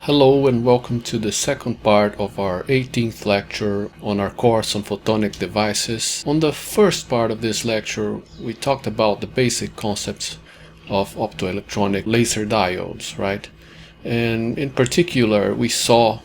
Hello and welcome to the second part of our 18th lecture on our course on photonic devices. On the first part of this lecture, we talked about the basic concepts of optoelectronic laser diodes, right? And in particular, we saw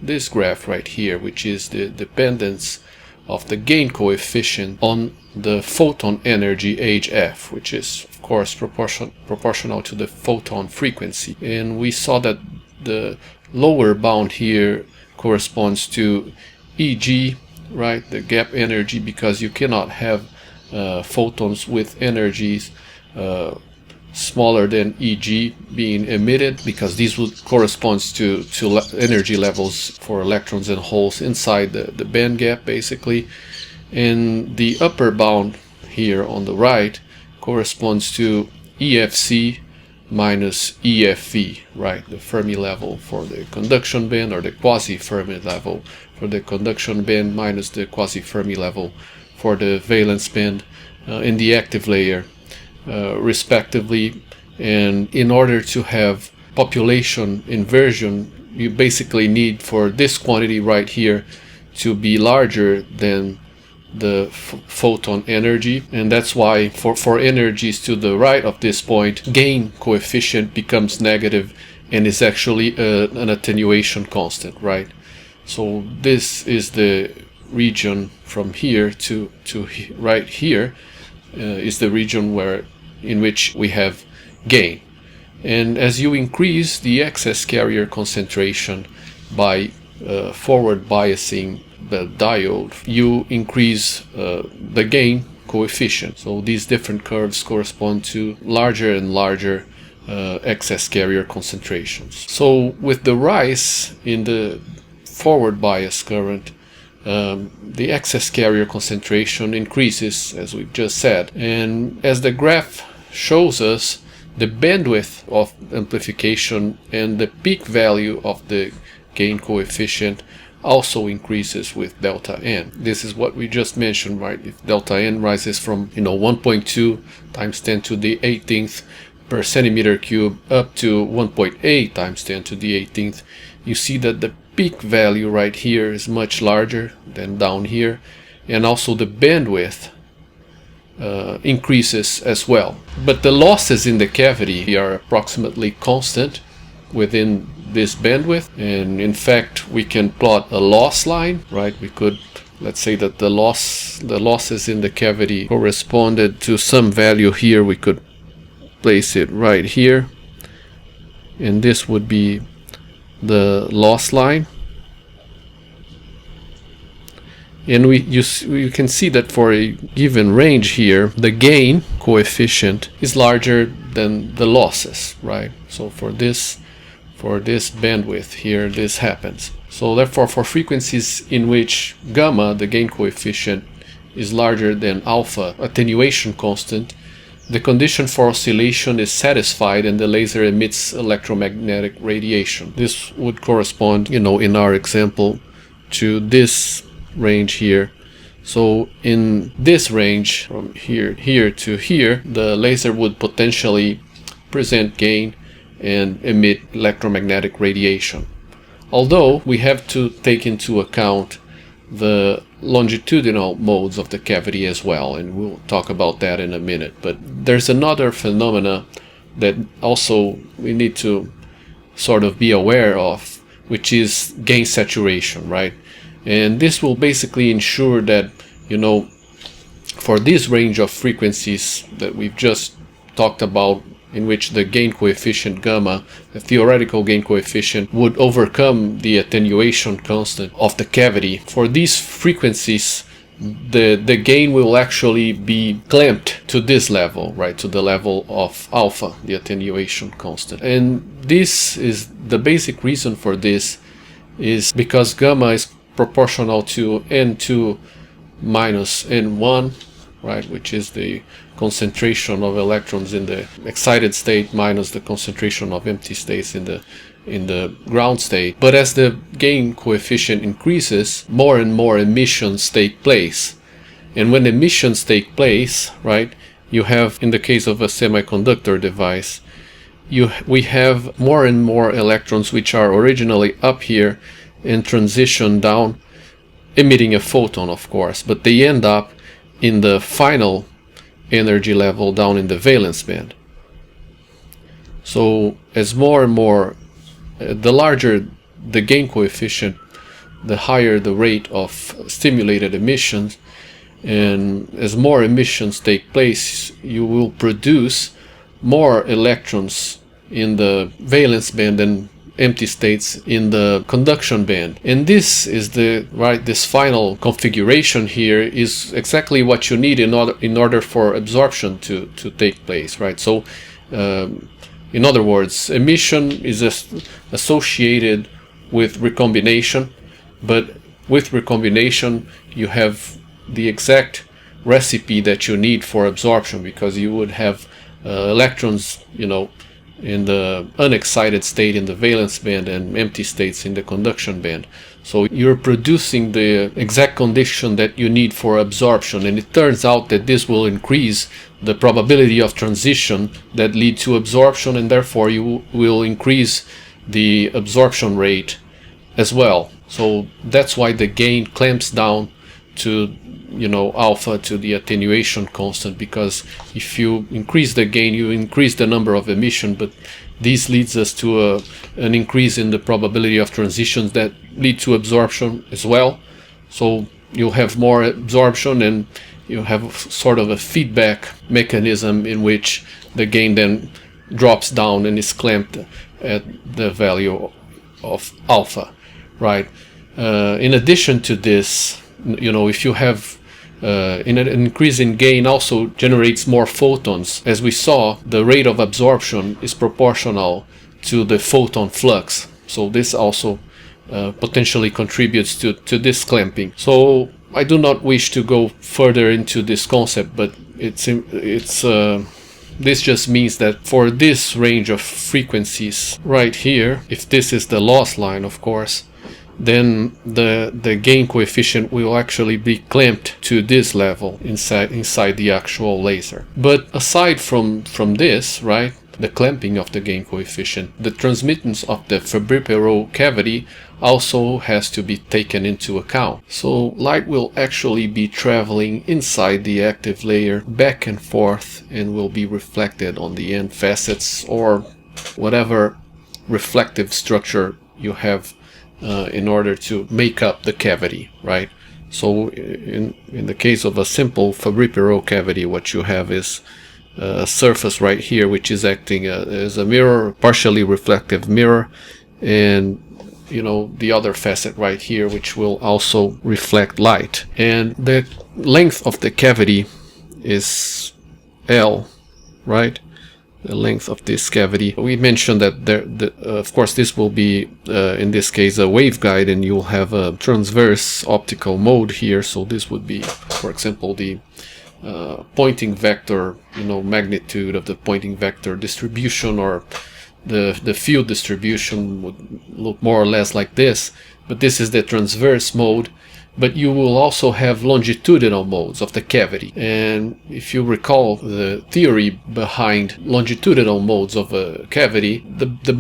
this graph right here, which is the dependence of the gain coefficient on the photon energy hf, which is of course proportional to the photon frequency. And we saw that the lower bound here corresponds to Eg, right, the gap energy, because you cannot have photons with energies smaller than Eg being emitted, because these would correspond to energy levels for electrons and holes inside the band gap basically. And the upper bound here on the right corresponds to EFC minus EFV, right, the Fermi level for the conduction band, or the quasi-Fermi level for the conduction band, minus the quasi-Fermi level for the valence band in the active layer, respectively. And in order to have population inversion, you basically need for this quantity right here to be larger than the photon energy, and that's why for energies to the right of this point, gain coefficient becomes negative and is actually an attenuation constant, right? So this is the region from here to right here is the region in which we have gain. And as you increase the excess carrier concentration by forward biasing the diode, you increase the gain coefficient. So these different curves correspond to larger and larger excess carrier concentrations. So with the rise in the forward bias current, the excess carrier concentration increases, as we've just said. And as the graph shows us, the bandwidth of amplification and the peak value of the gain coefficient also increases with delta n. This is what we just mentioned, right? If delta n rises from 1.2 times 10 to the 18th per centimeter cube up to 1.8 times 10 to the 18th, you see that the peak value right here is much larger than down here, and also the bandwidth increases as well. But the losses in the cavity are approximately constant within this bandwidth, and in fact we can plot a loss line, right? We could, let's say that the losses in the cavity corresponded to some value here. We could place it right here, and this would be the loss line. And you can see that for a given range here, the gain coefficient is larger than the losses, right? So for this bandwidth here, this happens. So therefore, for frequencies in which gamma, the gain coefficient, is larger than alpha, attenuation constant, the condition for oscillation is satisfied and the laser emits electromagnetic radiation. This would correspond, in our example, to this range here. So in this range, from here to here, the laser would potentially present gain and emit electromagnetic radiation. Although we have to take into account the longitudinal modes of the cavity as well, and we'll talk about that in a minute. But there's another phenomena that also we need to sort of be aware of, which is gain saturation, right? And this will basically ensure that, for this range of frequencies that we've just talked about, in which the gain coefficient gamma, the theoretical gain coefficient, would overcome the attenuation constant of the cavity. For these frequencies, the gain will actually be clamped to this level, right, to the level of alpha, the attenuation constant. And this is the basic reason for this, is because gamma is proportional to n2 minus n1, right, which is the concentration of electrons in the excited state minus the concentration of empty states in the ground state. But as the gain coefficient increases, more and more emissions take place. And when emissions take place, right, you have, in the case of a semiconductor device, we have more and more electrons which are originally up here and transition down, emitting a photon, of course, but they end up in the final energy level down in the valence band. So as more and more, the larger the gain coefficient, the higher the rate of stimulated emissions, and as more emissions take place, you will produce more electrons in the valence band and empty states in the conduction band. And this is this final configuration here is exactly what you need in order for absorption to take place, right? So in other words, emission is associated with recombination, but with recombination you have the exact recipe that you need for absorption, because you would have electrons, in the unexcited state in the valence band and empty states in the conduction band. So you're producing the exact condition that you need for absorption, and it turns out that this will increase the probability of transition that lead to absorption, and therefore you will increase the absorption rate as well. So that's why the gain clamps down to alpha, to the attenuation constant, because if you increase the gain, you increase the number of emission, but this leads us to an increase in the probability of transitions that lead to absorption as well. So you'll have more absorption, and you have sort of a feedback mechanism in which the gain then drops down and is clamped at the value of alpha, right? In addition to this, if you have an increase in gain also generates more photons. As we saw, the rate of absorption is proportional to the photon flux. So this also potentially contributes to this clamping. So I do not wish to go further into this concept, but this just means that for this range of frequencies right here, if this is the loss line, of course, then the gain coefficient will actually be clamped to this level inside the actual laser. But aside from this, right, the clamping of the gain coefficient, the transmittance of the Fabry-Perot cavity also has to be taken into account. So light will actually be traveling inside the active layer back and forth, and will be reflected on the end facets or whatever reflective structure you have in order to make up the cavity, right? So in the case of a simple Fabry-Perot cavity, what you have is a surface right here which is acting as a mirror, partially reflective mirror, and the other facet right here which will also reflect light. And the length of the cavity is L, right? The length of this cavity. We mentioned that of course this will be in this case a waveguide, and you'll have a transverse optical mode here. So this would be, for example, the pointing vector, magnitude of the pointing vector distribution, or the field distribution would look more or less like this. But this is the transverse mode. But you will also have longitudinal modes of the cavity. And if you recall the theory behind longitudinal modes of a cavity, the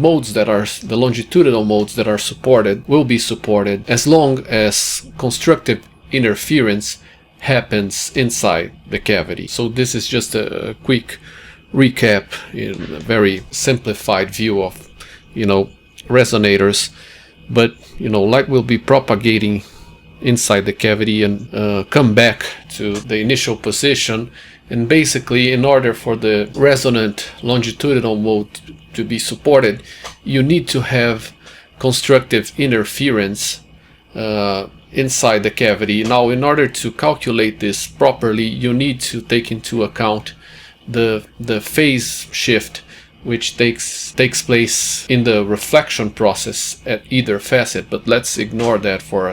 longitudinal modes that are supported will be supported as long as constructive interference happens inside the cavity. So this is just a quick recap in a very simplified view of resonators. But light will be propagating inside the cavity and come back to the initial position, and basically in order for the resonant longitudinal mode to be supported, you need to have constructive interference inside the cavity. Now, in order to calculate this properly, you need to take into account the phase shift which takes place in the reflection process at either facet, but let's ignore that for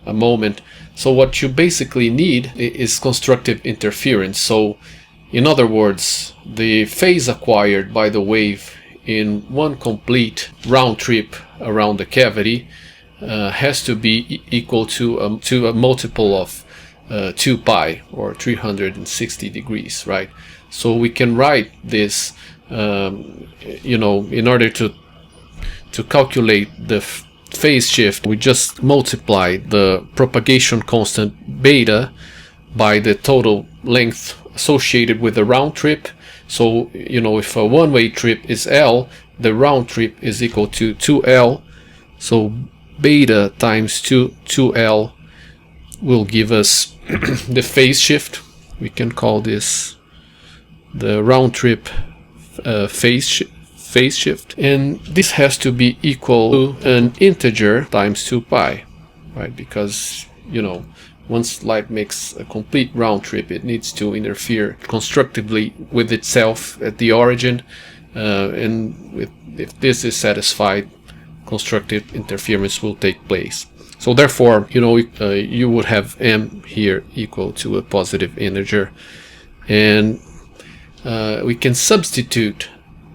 a moment. So what you basically need is constructive interference. So in other words, the phase acquired by the wave in one complete round trip around the cavity has to be equal to a multiple of 2 pi, or 360 degrees, right? So we can write this you know, in order to calculate the phase shift, we just multiply the propagation constant beta by the total length associated with the round trip. So, you know, if a one-way trip is L, the round trip is equal to 2L. So beta times 2L will give us the phase shift. We can call this the round trip phase shift, and this has to be equal to an integer times 2 pi, right? Because, you know, once light makes a complete round trip, it needs to interfere constructively with itself at the origin, and if this is satisfied, constructive interference will take place. So therefore, you know, you would have m here equal to a positive integer, and we can substitute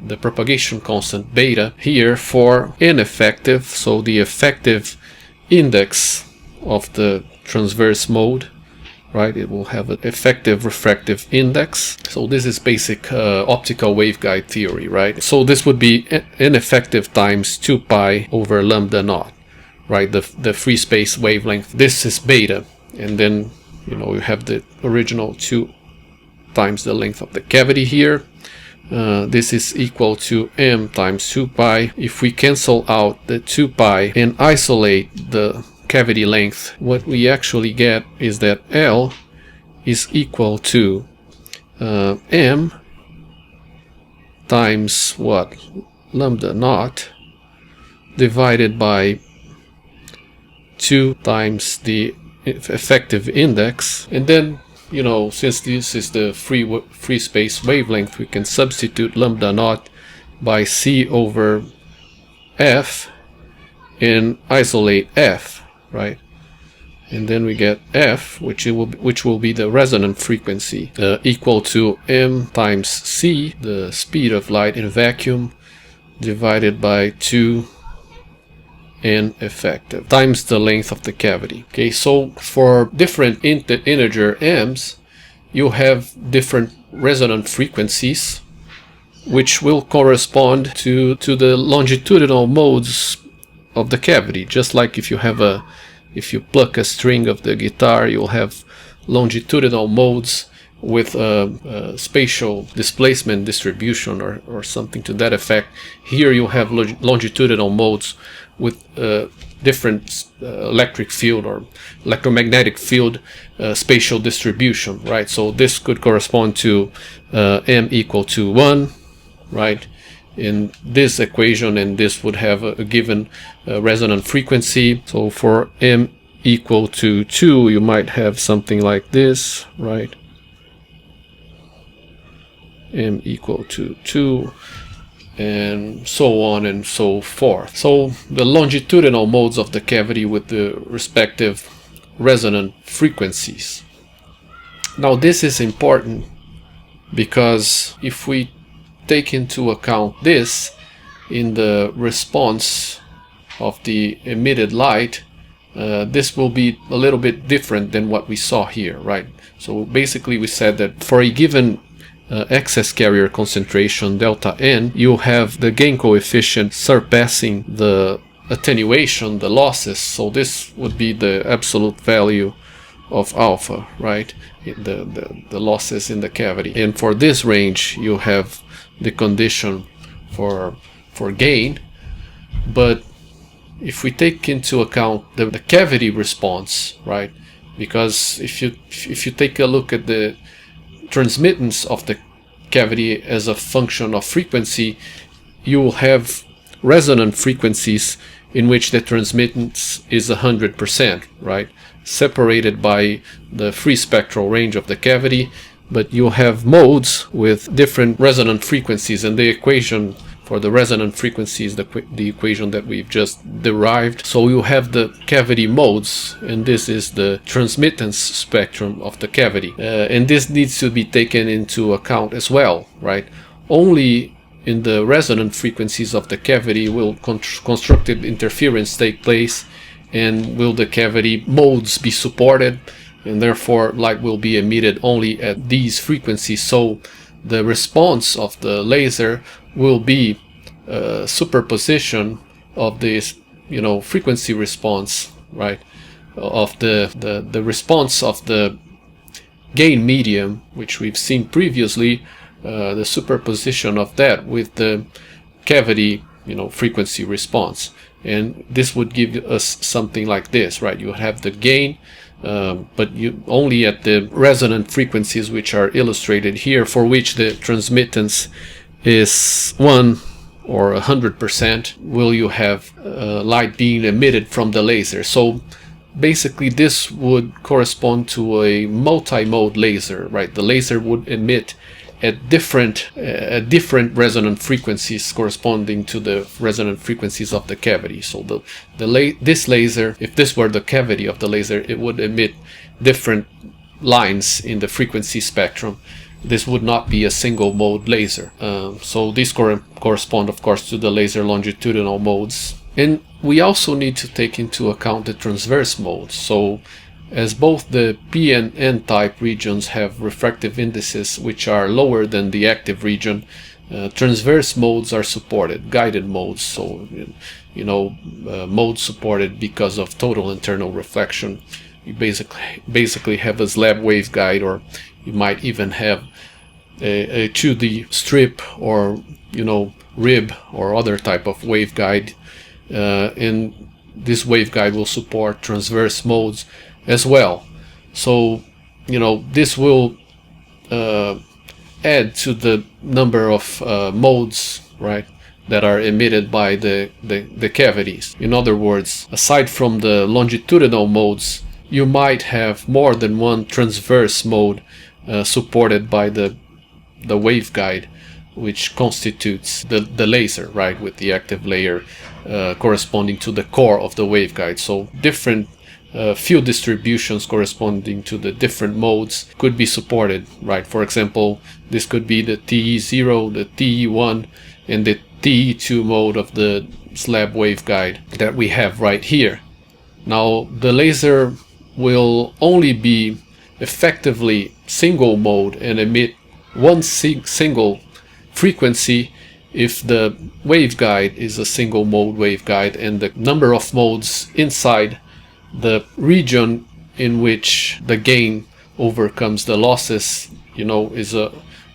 the propagation constant beta here for ineffective, so the effective index of the transverse mode, right? It will have an effective refractive index. So this is basic optical waveguide theory, right? So this would be ineffective times 2 pi over lambda naught, right? The free space wavelength. This is beta, and then, you know, you have the original 2 times the length of the cavity here. This is equal to m times 2 pi. If we cancel out the 2 pi and isolate the cavity length, what we actually get is that L is equal to m times what? Lambda naught divided by 2 times the effective index, and then, you know, since this is the free space wavelength, we can substitute lambda naught by c over f and isolate f, right? And then we get f, which will be the resonant frequency, equal to m times c, the speed of light in vacuum, divided by 2 n effective times the length of the cavity. Okay, so for different integer m's, you have different resonant frequencies which will correspond to the longitudinal modes of the cavity. Just like if you pluck a string of the guitar, you'll have longitudinal modes with spatial displacement distribution or something to that effect. Here you have longitudinal modes with different electric field or electromagnetic field spatial distribution, right? So this could correspond to m equal to 1, right, in this equation, and this would have a given resonant frequency. So for m equal to 2, you might have something like this, right? M equal to 2, and so on and so forth. So the longitudinal modes of the cavity with the respective resonant frequencies. Now this is important because if we take into account this in the response of the emitted light, this will be a little bit different than what we saw here, right? So basically we said that for a given excess carrier concentration delta n, you have the gain coefficient surpassing the attenuation, the losses. So this would be the absolute value of alpha, right? The losses in the cavity. And for this range, you have the condition for gain. But if we take into account the cavity response, right? Because if you take a look at the transmittance of the cavity as a function of frequency, you will have resonant frequencies in which the transmittance is 100%, right? Separated by the free spectral range of the cavity, but you have modes with different resonant frequencies, and the equation for the resonant frequency is the equation that we've just derived. So you have the cavity modes, and this is the transmittance spectrum of the cavity. And this needs to be taken into account as well, right? Only in the resonant frequencies of the cavity will constructive interference take place, and will the cavity modes be supported, and therefore light will be emitted only at these frequencies. So the response of the laser will be a superposition of this, frequency response, right, of the response of the gain medium, which we've seen previously, the superposition of that with the cavity, frequency response. And this would give us something like this, right? You have the gain, but you only at the resonant frequencies, which are illustrated here, for which the transmittance is 1 or 100%, will you have light being emitted from the laser. So basically this would correspond to a multi-mode laser, right? The laser would emit at different resonant frequencies corresponding to the resonant frequencies of the cavity. So this laser, if this were the cavity of the laser, it would emit different lines in the frequency spectrum. This would not be a single mode laser. So these correspond, of course, to the laser longitudinal modes. And we also need to take into account the transverse modes. So as both the P and N type regions have refractive indices which are lower than the active region, transverse modes are supported, guided modes. So, modes supported because of total internal reflection. You basically have a slab waveguide, or you might even have a 2D strip, or rib or other type of waveguide. And this waveguide will support transverse modes as well. So this will add to the number of modes, right, that are emitted by the cavities. In other words, aside from the longitudinal modes, you might have more than one transverse mode supported by the waveguide, which constitutes the laser, right, with the active layer corresponding to the core of the waveguide. So different field distributions corresponding to the different modes could be supported, right? For example, this could be the TE0, the TE1, and the TE2 mode of the slab waveguide that we have right here. Now, the laser will only be effectively single mode and emit one single frequency if the waveguide is a single mode waveguide and the number of modes inside the region in which the gain overcomes the losses,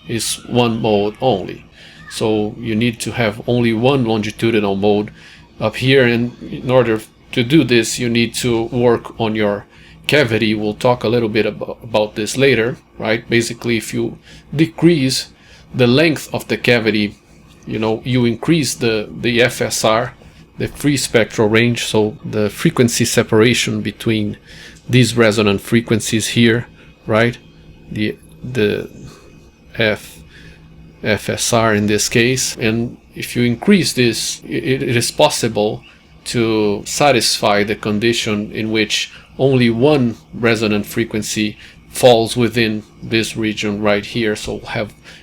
is one mode only. So you need to have only one longitudinal mode up here, and in order to do this you need to work on your cavity. We'll talk a little bit about this later, right? Basically, if you decrease the length of the cavity, you increase the FSR, the free spectral range, so the frequency separation between these resonant frequencies here, right? The FSR in this case. And if you increase this, it is possible to satisfy the condition in which only one resonant frequency falls within this region right here. So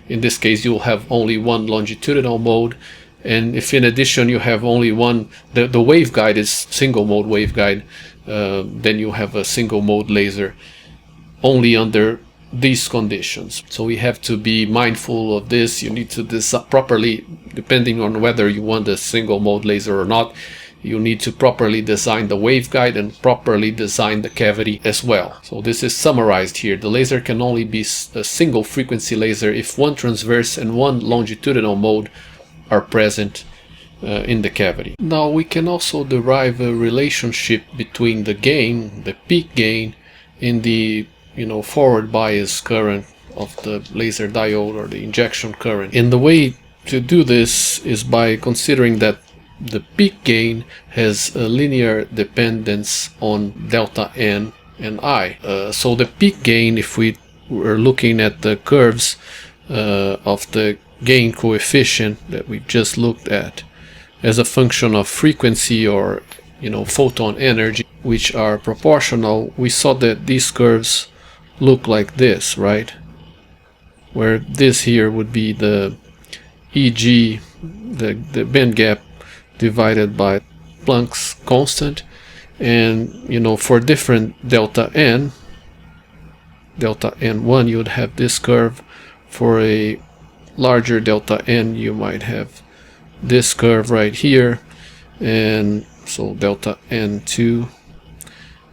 in this case you'll have only one longitudinal mode, and if in addition you have only one, the waveguide is single mode waveguide, then you have a single mode laser only under these conditions. So we have to be mindful of this. You need to design properly, depending on whether you want a single mode laser or not. You need to properly design the waveguide and properly design the cavity as well. So this is summarized here. The laser can only be a single frequency laser if one transverse and one longitudinal mode are present in the cavity. Now we can also derive a relationship between the gain, the peak gain, in the forward bias current of the laser diode or the injection current. And the way to do this is by considering that the peak gain has a linear dependence on delta n and I. So the peak gain, if we were looking at the curves of the gain coefficient that we just looked at as a function of frequency or photon energy, which are proportional, we saw that these curves look like this, right? Where this here would be the EG, the band gap divided by Planck's constant, and for different delta n1 you'd have this curve. For a larger delta n, you might have this curve right here, and so delta n2,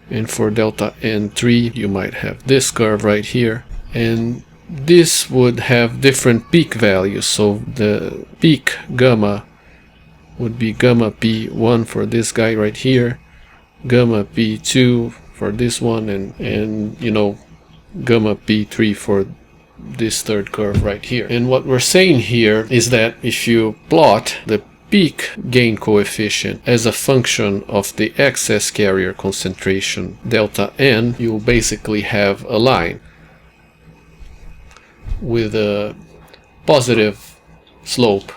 and for delta n3 you might have this curve right here, and this would have different peak values. So the peak gamma would be gamma p1 for this guy right here, gamma p2 for this one, and you know, gamma p3 for this third curve right here. And what we're saying here is that if you plot the peak gain coefficient as a function of the excess carrier concentration delta n, you basically have a line with a positive slope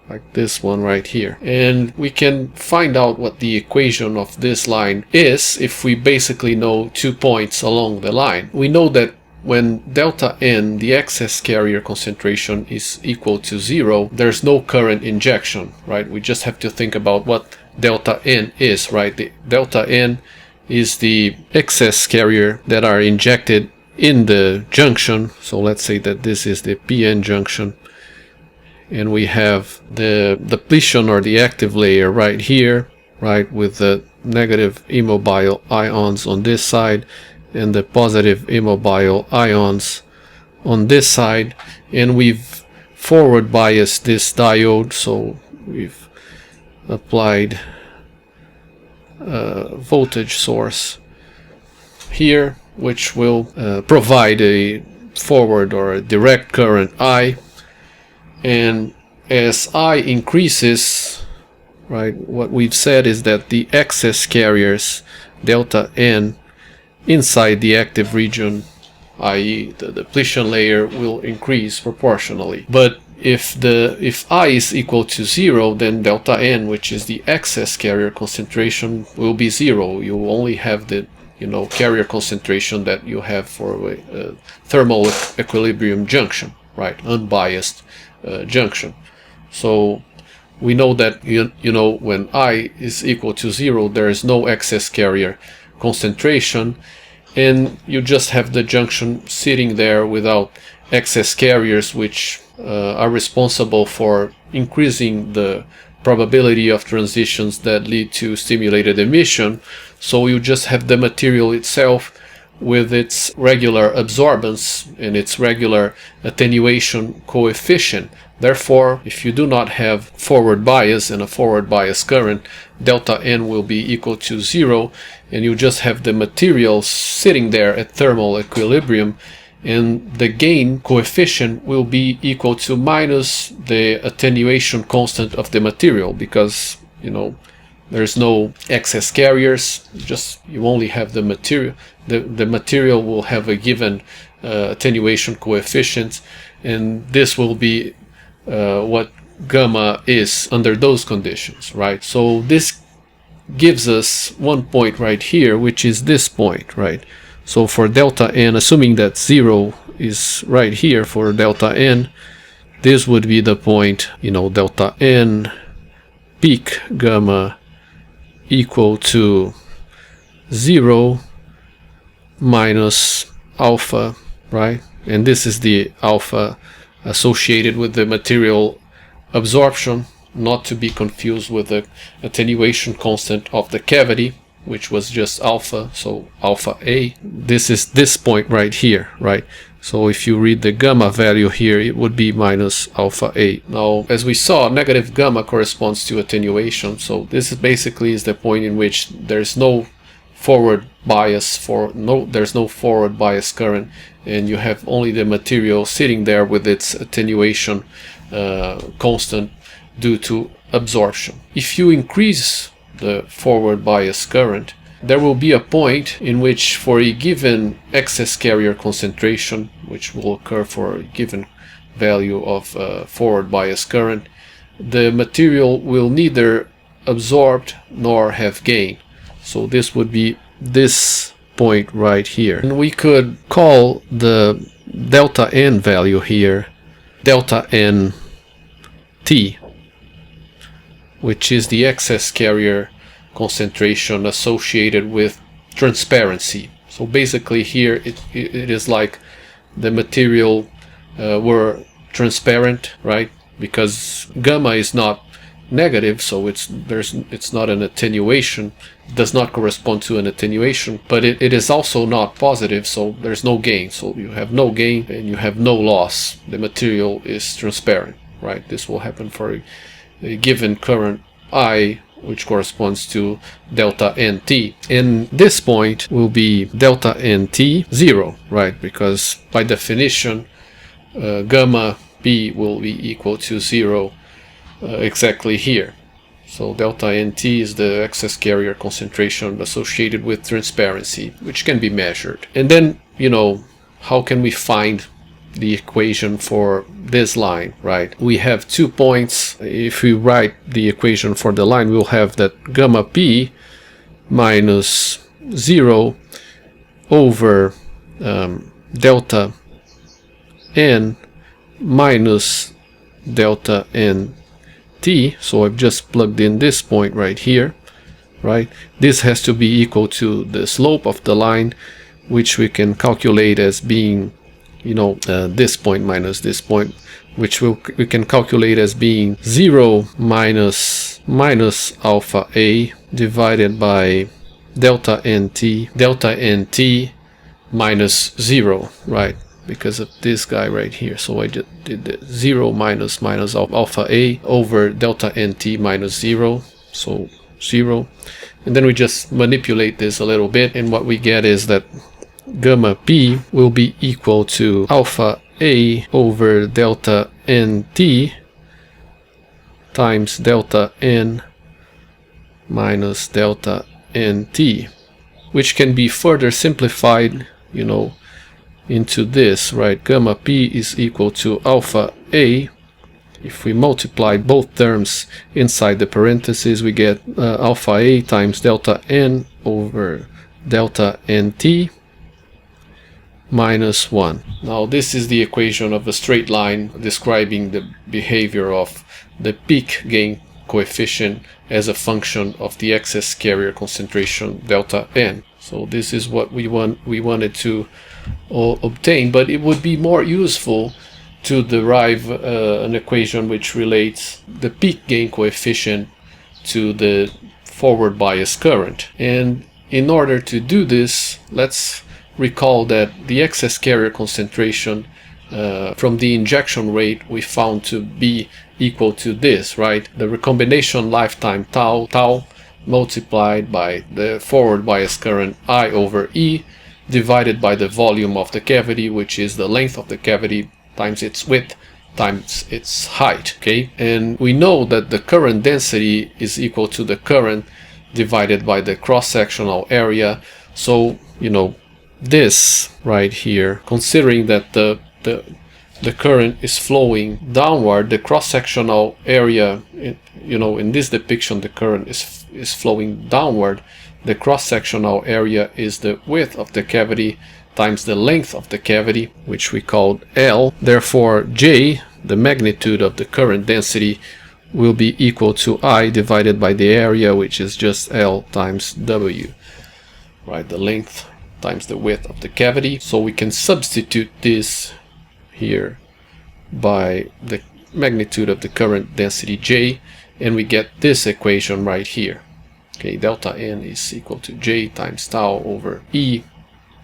like this one right here. And we can find out what the equation of this line is if we basically know 2 points along the line. We know that when delta n, the excess carrier concentration, is equal to 0, there's no current injection, right? We just have to think about what delta n is, right? The delta n is the excess carrier that are injected in the junction. So let's say that this is the PN junction, and we have the depletion or the active layer right here, right, with the negative immobile ions on this side and the positive immobile ions on this side, and we've forward biased this diode, so we've applied a voltage source here which will provide a forward or a direct current I, and as I increases, right, what we've said is that the excess carriers delta n inside the active region, i.e. the depletion layer, will increase proportionally. But if I is equal to 0, then delta n, which is the excess carrier concentration, will be 0. You will only have the, you know, carrier concentration that you have for a thermal equilibrium junction, right, unbiased junction. So we know that you know, when I is equal to 0, there is no excess carrier concentration, and you just have the junction sitting there without excess carriers, which are responsible for increasing the probability of transitions that lead to stimulated emission. So you just have the material itself with its regular absorbance and its regular attenuation coefficient. Therefore, if you do not have forward bias and a forward bias current, delta n will be equal to 0, and you just have the material sitting there at thermal equilibrium, and the gain coefficient will be equal to minus the attenuation constant of the material, because, you know, there's no excess carriers, just you only have the material. The material will have a given attenuation coefficient, and this will be what gamma is under those conditions, right? So this gives us one point right here, which is this point, right? So for delta n, assuming that 0 is right here for delta n, this would be the point, you know, delta n peak gamma equal to 0 minus alpha, right? And this is the alpha associated with the material absorption, not to be confused with the attenuation constant of the cavity, which was just alpha, so alpha A. This is this point right here, right? So if you read the gamma value here, it would be minus alpha A. Now, as we saw, negative gamma corresponds to attenuation, so this is basically the point in which there's no forward bias there's no forward bias current, and you have only the material sitting there with its attenuation constant due to absorption. If you increase the forward bias current, there will be a point in which, for a given excess carrier concentration, which will occur for a given value of forward bias current, the material will neither absorb nor have gain. So this would be this point right here. And we could call the delta n value here delta n T, which is the excess carrier concentration associated with transparency. So basically here it is like the material were transparent, right? Because gamma is not negative, so it's not an attenuation, does not correspond to an attenuation, but it is also not positive, so there's no gain. So you have no gain and you have no loss. The material is transparent, right? This will happen for a given current I, which corresponds to delta NT. And this point will be delta NT 0, right? Because by definition, gamma B will be equal to 0 exactly here. So delta NT is the excess carrier concentration associated with transparency, which can be measured. And then, how can we find the equation for this line, right? We have 2 points. If we write the equation for the line, we'll have that gamma P minus 0 over delta N minus delta NT. So I've just plugged in this point right here, right? This has to be equal to the slope of the line, which we can calculate as being this point minus this point, which we can calculate as being 0 minus alpha A divided by delta NT minus 0, right? Because of this guy right here. So I just did the 0 minus alpha A over delta NT minus 0, so 0. And then we just manipulate this a little bit, and what we get is that gamma P will be equal to alpha A over delta NT times delta N minus delta NT, which can be further simplified, into this, right? Gamma P is equal to alpha A. If we multiply both terms inside the parentheses, we get alpha A times delta N over delta NT minus 1. Now this is the equation of a straight line describing the behavior of the peak gain coefficient as a function of the excess carrier concentration delta N. So this is what we wanted to obtain, but it would be more useful to derive an equation which relates the peak gain coefficient to the forward bias current. And in order to do this, let's recall that the excess carrier concentration from the injection rate we found to be equal to this, right? The recombination lifetime tau multiplied by the forward bias current I over E divided by the volume of the cavity, which is the length of the cavity times its width times its height, okay? And we know that the current density is equal to the current divided by the cross-sectional area. So, this right here, considering that the current is flowing downward, the cross-sectional area, in this depiction the current is flowing downward. The cross-sectional area is the width of the cavity times the length of the cavity, which we called L. Therefore, J, the magnitude of the current density, will be equal to I divided by the area, which is just L times W, right? The length times the width of the cavity. So we can substitute this here by the magnitude of the current density J, and we get this equation right here. Okay, delta N is equal to J times tau over E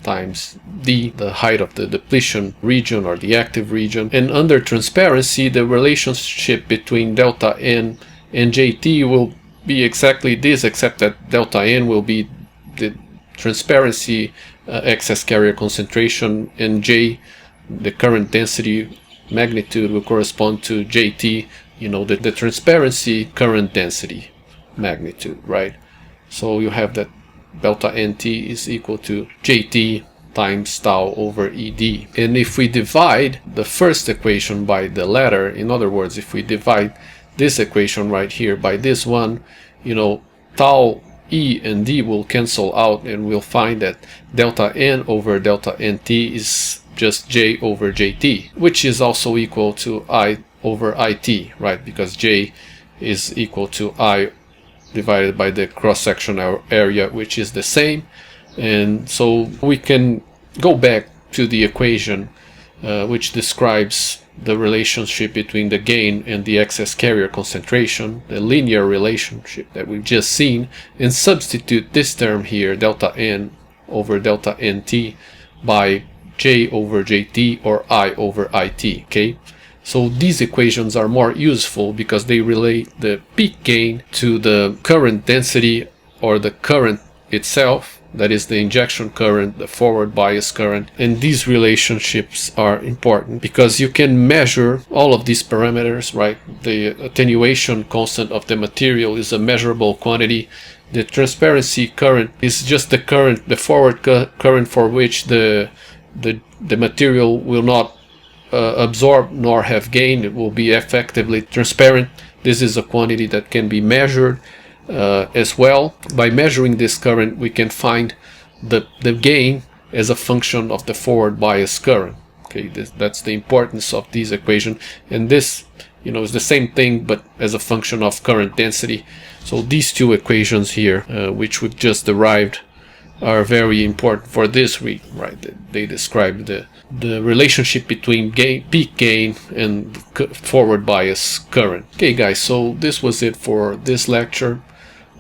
times D, the height of the depletion region or the active region. And under transparency, the relationship between delta N and JT will be exactly this, except that delta N will be the transparency excess carrier concentration, and J, the current density magnitude, will correspond to JT, the transparency current density magnitude, right? So you have that delta NT is equal to JT times tau over ED. And if we divide the first equation by the latter, in other words, if we divide this equation right here by this one, tau E and D will cancel out, and we'll find that delta N over delta NT is just J over JT, which is also equal to I over IT, right? Because J is equal to I divided by the cross-sectional area, which is the same. And so we can go back to the equation which describes the relationship between the gain and the excess carrier concentration, the linear relationship that we've just seen, and substitute this term here, delta n over delta nt, by J over Jt or I over It. Okay, so these equations are more useful because they relate the peak gain to the current density or the current itself, that is the injection current, the forward bias current, and these relationships are important because you can measure all of these parameters, right? The attenuation constant of the material is a measurable quantity. The transparency current is just the current, the forward current for which the material will not absorb nor have gain. It will be effectively transparent. This is a quantity that can be measured as well. By measuring this current, we can find the gain as a function of the forward bias current. Okay, that's the importance of this equation, and this, is the same thing but as a function of current density. So these two equations here, which we've just derived, are very important for this reading, right? They describe the relationship between peak gain and forward bias current. Okay guys, so this was it for this lecture.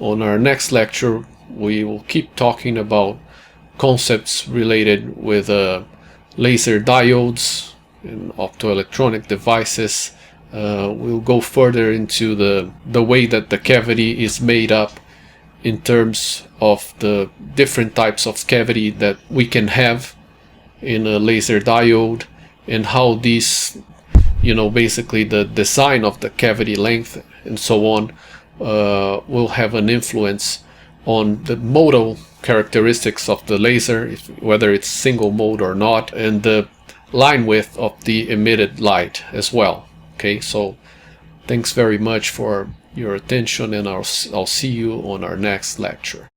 On our next lecture, we will keep talking about concepts related with laser diodes and optoelectronic devices. We'll go further into the way that the cavity is made up in terms of the different types of cavity that we can have in a laser diode, and how these, basically the design of the cavity length and so on, will have an influence on the modal characteristics of the laser, whether it's single mode or not, and the line width of the emitted light as well. Okay, so thanks very much for your attention, and I'll see you on our next lecture.